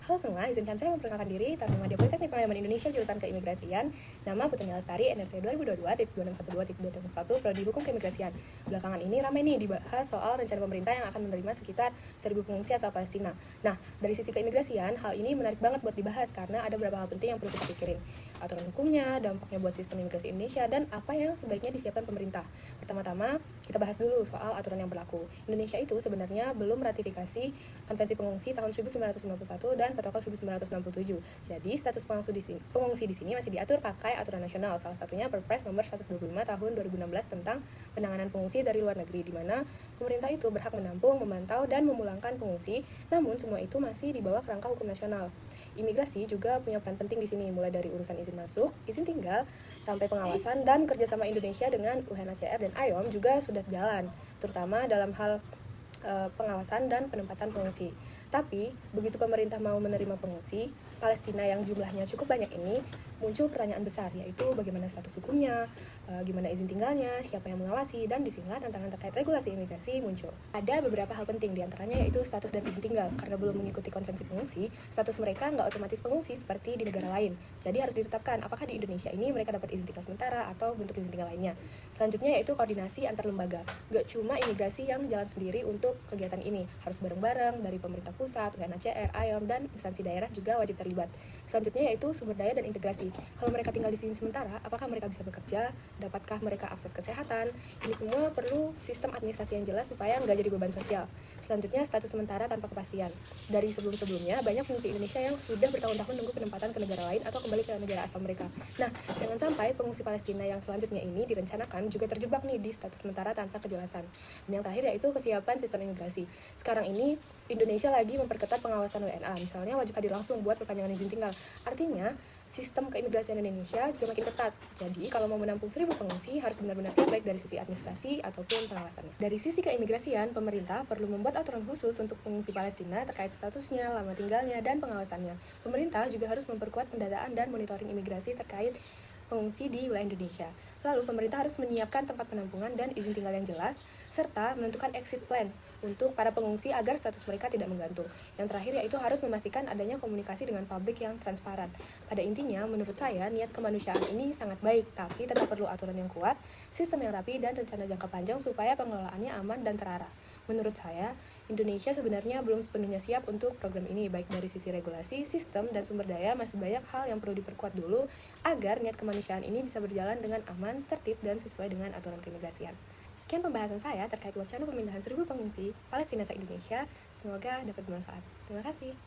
Halo semua, izinkan saya memperkenalkan diri, Taruna Media Politeknik Pengadilan Indonesia jurusan Keimigrasian. Nama Putri Lestari, NPT 2022-2612-21, Prodi Hukum Keimigrasian. Belakangan ini ramai nih dibahas soal rencana pemerintah yang akan menerima sekitar 1.000 pengungsi asal Palestina. Nah, dari sisi keimigrasian, hal ini menarik banget buat dibahas karena ada beberapa hal penting yang perlu kita pikirin. Aturan hukumnya, dampaknya buat sistem imigrasi Indonesia, dan apa yang sebaiknya disiapkan pemerintah. Pertama-tama, kita bahas dulu soal aturan yang berlaku. Indonesia itu sebenarnya belum ratifikasi Konvensi Pengungsi tahun 1991 dan Protokol 1967. Jadi, status pengungsi di sini masih diatur pakai aturan nasional, salah satunya Perpres nomor 125 tahun 2016 tentang penanganan pengungsi dari luar negeri, di mana pemerintah itu berhak menampung, memantau, dan memulangkan pengungsi, namun semua itu masih di bawah kerangka hukum nasional. Imigrasi juga punya peran penting di sini, mulai dari urusan izin masuk, izin tinggal, sampai pengawasan dan kerjasama Indonesia dengan UNHCR dan IOM juga sudah jalan, terutama dalam hal pengawasan dan penempatan pengungsi. Tapi, begitu pemerintah mau menerima pengungsi Palestina yang jumlahnya cukup banyak ini, muncul pertanyaan besar, yaitu bagaimana status hukumnya, gimana izin tinggalnya, siapa yang mengawasi, dan disinilah tantangan terkait regulasi imigrasi muncul. Ada beberapa hal penting, diantaranya yaitu status dan izin tinggal. Karena belum mengikuti konvensi pengungsi, status mereka nggak otomatis pengungsi seperti di negara lain. Jadi harus ditetapkan apakah di Indonesia ini mereka dapat izin tinggal sementara atau bentuk izin tinggal lainnya. Selanjutnya yaitu koordinasi antar lembaga. Gak cuma imigrasi yang jalan sendiri untuk kegiatan ini, harus bareng-bareng dari pemerintah pusat, UNHCR, IOM, dan instansi daerah juga wajib terlibat. Selanjutnya yaitu sumber daya dan integrasi. Kalau mereka tinggal di sini sementara, apakah mereka bisa bekerja? Dapatkah mereka akses kesehatan? Ini semua perlu sistem administrasi yang jelas supaya nggak jadi beban sosial. Selanjutnya, status sementara tanpa kepastian. Dari sebelum-sebelumnya, banyak pengungsi Indonesia yang sudah bertahun-tahun nunggu penempatan ke negara lain atau kembali ke negara asal mereka. Nah, jangan sampai pengungsi Palestina yang selanjutnya ini direncanakan juga terjebak nih di status sementara tanpa kejelasan. Dan yang terakhir yaitu kesiapan sistem imigrasi. Sekarang ini, Indonesia lagi memperketat pengawasan WNA, misalnya wajib hadir langsung buat perpanjangan izin tinggal. Artinya, sistem keimigrasian Indonesia juga makin ketat. Jadi, kalau mau menampung 1.000 pengungsi, harus benar-benar siap baik dari sisi administrasi ataupun pengawasannya. Dari sisi keimigrasian, pemerintah perlu membuat aturan khusus untuk pengungsi Palestina terkait statusnya, lama tinggalnya, dan pengawasannya. Pemerintah juga harus memperkuat pendataan dan monitoring imigrasi terkait pengungsi di wilayah Indonesia. Lalu, pemerintah harus menyiapkan tempat penampungan dan izin tinggal yang jelas, serta menentukan exit plan untuk para pengungsi agar status mereka tidak menggantung. Yang terakhir yaitu harus memastikan adanya komunikasi dengan publik yang transparan. Pada intinya, menurut saya, niat kemanusiaan ini sangat baik, tapi tetap perlu aturan yang kuat, sistem yang rapi, dan rencana jangka panjang supaya pengelolaannya aman dan terarah. Menurut saya, Indonesia sebenarnya belum sepenuhnya siap untuk program ini, baik dari sisi regulasi, sistem, dan sumber daya. Masih banyak hal yang perlu diperkuat dulu agar niat kemanusiaan ini bisa berjalan dengan aman, tertib, dan sesuai dengan aturan keimigrasian. Sekian pembahasan saya terkait wacana pemindahan 1.000 pengungsi Palestina ke Indonesia. Semoga dapat bermanfaat. Terima kasih.